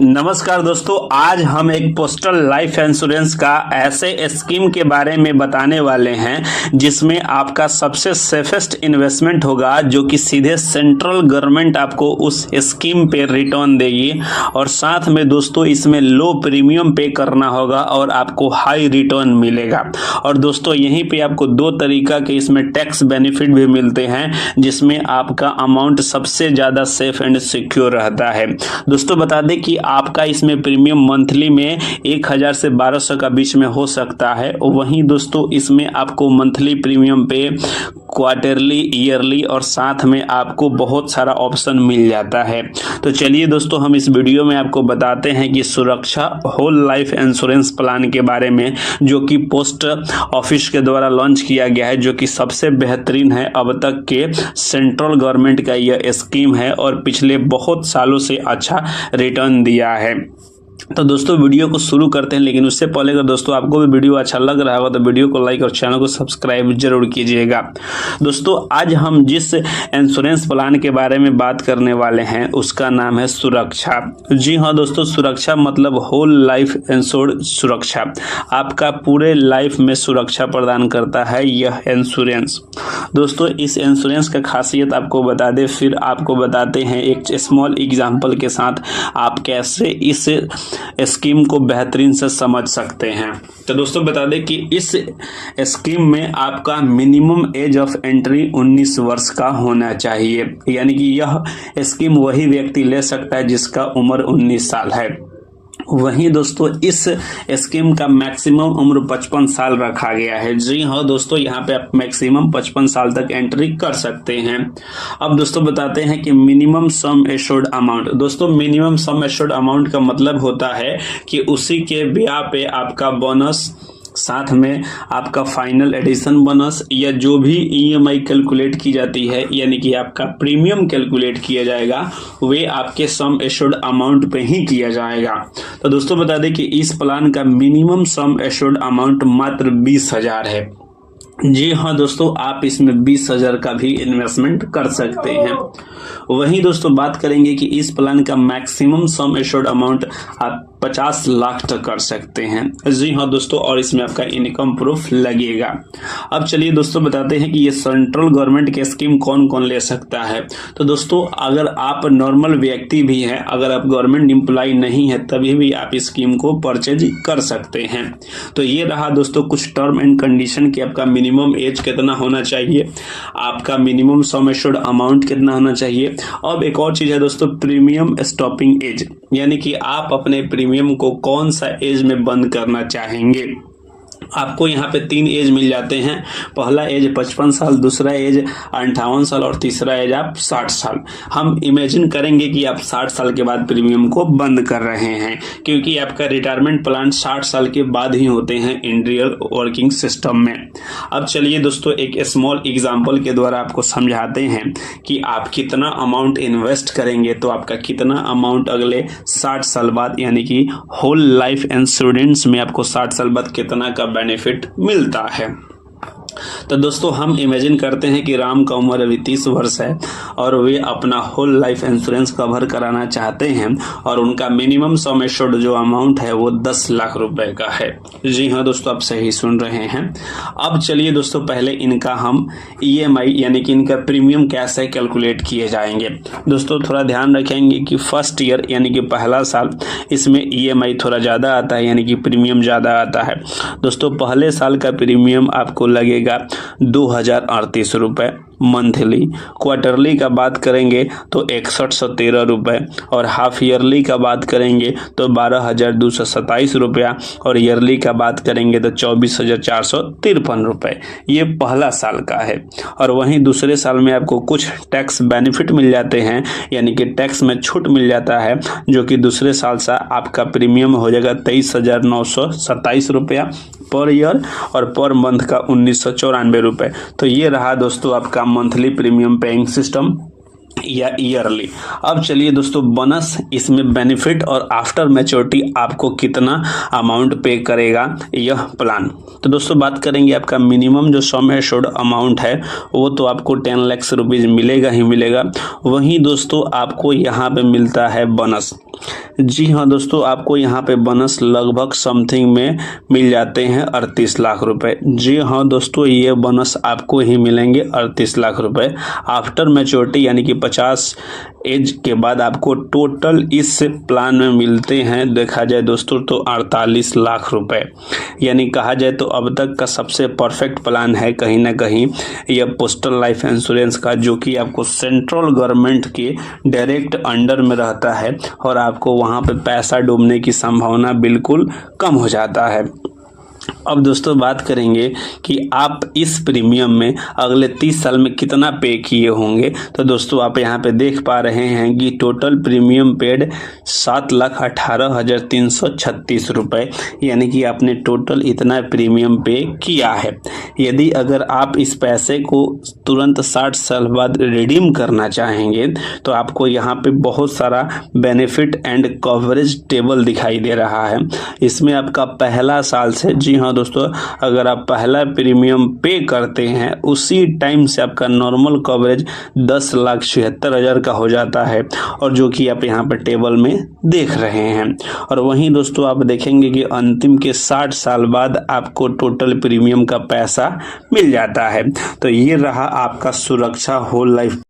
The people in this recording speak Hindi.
नमस्कार दोस्तों, आज हम एक पोस्टल लाइफ इंश्योरेंस का ऐसे स्कीम के बारे में बताने वाले हैं जिसमें आपका सबसे सेफेस्ट इन्वेस्टमेंट होगा, जो कि सीधे सेंट्रल गवर्नमेंट आपको उस स्कीम पे रिटर्न देगी। और साथ में दोस्तों इसमें लो प्रीमियम पे करना होगा और आपको हाई रिटर्न मिलेगा। और दोस्तों यहीं पे आपको दो तरीका के इसमें टैक्स बेनिफिट भी मिलते हैं, जिसमें आपका अमाउंट सबसे ज़्यादा सेफ एंड सिक्योर रहता है। दोस्तों बता दें कि आपका इसमें प्रीमियम मंथली में 1000 से 1200 का बीच में हो सकता है। वहीं दोस्तों इसमें आपको मंथली प्रीमियम पे क्वार्टरली, ईयरली और साथ में आपको बहुत सारा ऑप्शन मिल जाता है। तो चलिए दोस्तों हम इस वीडियो में आपको बताते हैं कि सुरक्षा होल लाइफ इंश्योरेंस प्लान के बारे में, जो कि पोस्ट ऑफिस के द्वारा लॉन्च किया गया है, जो कि सबसे बेहतरीन है अब तक के सेंट्रल गवर्नमेंट का यह स्कीम है और पिछले बहुत सालों से अच्छा रिटर्न दिया है। तो दोस्तों वीडियो को शुरू करते हैं, लेकिन उससे पहले अगर दोस्तों आपको भी वीडियो अच्छा लग रहा होगा तो वीडियो को लाइक और चैनल को सब्सक्राइब जरूर कीजिएगा। दोस्तों आज हम जिस इंश्योरेंस प्लान के बारे में बात करने वाले हैं उसका नाम है सुरक्षा। जी हाँ दोस्तों, सुरक्षा मतलब होल लाइफ इंश्योर्ड सुरक्षा। आपका पूरे लाइफ में सुरक्षा प्रदान करता है यह इंश्योरेंस। दोस्तों इस इंश्योरेंस का खासियत आपको बता दें, फिर आपको बताते हैं एक स्मॉल एग्जाम्पल के साथ आप कैसे इस स्कीम को बेहतरीन से समझ सकते हैं। तो दोस्तों बता दें कि इस स्कीम में आपका मिनिमम एज ऑफ एंट्री 19 वर्ष का होना चाहिए, यानी कि यह स्कीम वही व्यक्ति ले सकता है जिसका उम्र 19 साल है। वहीं दोस्तों इस स्कीम का मैक्सिमम उम्र 55 साल रखा गया है। जी हाँ दोस्तों, यहाँ पे आप मैक्सिमम 55 साल तक एंट्री कर सकते हैं। अब दोस्तों बताते हैं कि मिनिमम सम एश्योर्ड अमाउंट। दोस्तों मिनिमम सम एश्योर्ड अमाउंट का मतलब होता है कि उसी के ब्याह पे आपका बोनस, साथ में आपका फाइनल एडिशन बोनस या जो भी ईएमआई कैलकुलेट की जाती है, यानी कि आपका प्रीमियम कैलकुलेट किया जाएगा, वे आपके सम एश्योर्ड अमाउंट पे ही किया जाएगा। तो दोस्तों बता दें कि इस प्लान का मिनिमम सम एश्योर्ड अमाउंट मात्र 20,000 है। जी हाँ दोस्तों, आप इसमें 20,000 का भी इन्वेस्टमेंट कर सकते हैं। वहीं दोस्तों बात करेंगे कि इस प्लान का मैक्सिमम सम एश्योर्ड अमाउंट आप 50 लाख तक कर सकते हैं। जी हाँ दोस्तों, और इसमें आपका इनकम प्रूफ लगेगा। अब चलिए दोस्तों बताते हैं कि ये सेंट्रल गवर्नमेंट की स्कीम कौन कौन ले सकता है। तो दोस्तों अगर आप नॉर्मल व्यक्ति भी हैं, अगर आप गवर्नमेंट एम्प्लॉय नहीं है, तभी भी आप इस स्कीम को परचेज कर सकते हैं। तो ये रहा दोस्तों कुछ टर्म एंड कंडीशन कि आपका मिनिमम एज कितना होना चाहिए, आपका मिनिमम सम एश्योर्ड अमाउंट कितना होना चाहिए। अब एक और चीज है दोस्तों, प्रीमियम स्टॉपिंग एज, यानी कि आप अपने प्रीमियम को कौन सा एज में बंद करना चाहेंगे। आपको यहाँ पे 3 एज मिल जाते हैं। पहला एज 55 साल, दूसरा एज 58 साल और तीसरा एज आप 60 साल। हम इमेजिन करेंगे कि आप 60 साल के बाद प्रीमियम को बंद कर रहे हैं, क्योंकि आपका रिटायरमेंट प्लान 60 साल के बाद ही होते हैं इंडियन वर्किंग सिस्टम में। अब चलिए दोस्तों एक स्मॉल एग्जाम्पल के द्वारा आपको समझाते हैं कि आप कितना अमाउंट इन्वेस्ट करेंगे तो आपका कितना अमाउंट अगले 60 साल बाद, यानी कि होल लाइफ इंश्योरेंस में आपको 60 साल बाद कितना का बेनिफिट मिलता है। तो दोस्तों हम इमेजिन करते हैं कि राम का उम्र अभी 30 वर्ष है और वे अपना होल लाइफ इंश्योरेंस कवर कराना चाहते हैं और उनका मिनिमम सम एश्योर्ड जो अमाउंट है वो 10 लाख रुपए का है। जी हाँ दोस्तों, आप सही सुन रहे हैं। अब चलिए दोस्तों पहले इनका हम ईएमआई यानी कि इनका प्रीमियम कैसे कैलकुलेट किए जाएंगे। दोस्तों थोड़ा ध्यान रखेंगे कि फर्स्ट ईयर यानी कि पहला साल इसमें ईएमआई थोड़ा ज़्यादा आता है, यानी कि प्रीमियम ज़्यादा आता है। दोस्तों पहले साल का प्रीमियम आपको लगेगा 2038 रुपये मंथली। क्वार्टरली का बात करेंगे तो 6113 रुपये और हाफ ईयरली का बात करेंगे तो 12,227 रुपया और ईयरली का बात करेंगे तो 24,453 रुपये। ये पहला साल का है। और वहीं दूसरे साल में आपको कुछ टैक्स बेनिफिट मिल जाते हैं, यानी कि टैक्स में छूट मिल जाता है, जो कि दूसरे साल से आपका प्रीमियम हो जाएगा 23,927 रुपया पर ईयर और पर मंथ का 1994 रुपये। तो ये रहा दोस्तों आपका मंथली प्रीमियम पेइंग सिस्टम या ईयरली। अब चलिए दोस्तों बोनस, इसमें बेनिफिट और आफ्टर मैच्योरिटी आपको कितना अमाउंट पे करेगा यह प्लान। तो दोस्तों बात करेंगे आपका मिनिमम जो सम एश्योर्ड अमाउंट है वो तो आपको 10 लाख रुपीज़ मिलेगा ही मिलेगा। वहीं दोस्तों आपको यहाँ पे मिलता है बोनस। जी हाँ दोस्तों, आपको यहाँ पे बोनस लगभग समथिंग में मिल जाते हैं 38 लाख रुपए। जी हाँ दोस्तों, ये बोनस आपको ही मिलेंगे 38 लाख रुपए आफ्टर मैच्योरिटी, यानी कि 50 एज के बाद आपको टोटल इस प्लान में मिलते हैं देखा जाए दोस्तों तो 48 लाख रुपए। यानी कहा जाए तो अब तक का सबसे परफेक्ट प्लान है कहीं ना कहीं यह पोस्टल लाइफ इंश्योरेंस का, जो कि आपको सेंट्रल गवर्नमेंट के डायरेक्ट अंडर में रहता है और आपको वहाँ पे पैसा डूबने की संभावना बिल्कुल कम हो जाता है। अब दोस्तों बात करेंगे कि आप इस प्रीमियम में अगले 30 साल में कितना पे किए होंगे। तो दोस्तों आप यहाँ पे देख पा रहे हैं कि टोटल प्रीमियम पेड 7,18,336 रुपये, यानी कि आपने टोटल इतना प्रीमियम पे किया है। यदि अगर आप इस पैसे को तुरंत 60 साल बाद रिडीम करना चाहेंगे तो आपको यहाँ पे बहुत सारा बेनिफिट एंड कवरेज टेबल दिखाई दे रहा है। इसमें आपका पहला साल से, जी हाँ दोस्तों, अगर आप पहला प्रीमियम पे करते हैं उसी टाइम से आपका नॉर्मल कवरेज 10,76,000 का हो जाता है, और जो कि आप यहाँ पर टेबल में देख रहे हैं। और वहीं दोस्तों आप देखेंगे कि अंतिम के 60 साल बाद आपको टोटल प्रीमियम का पैसा मिल जाता है। तो ये रहा आपका सुरक्षा होल लाइफ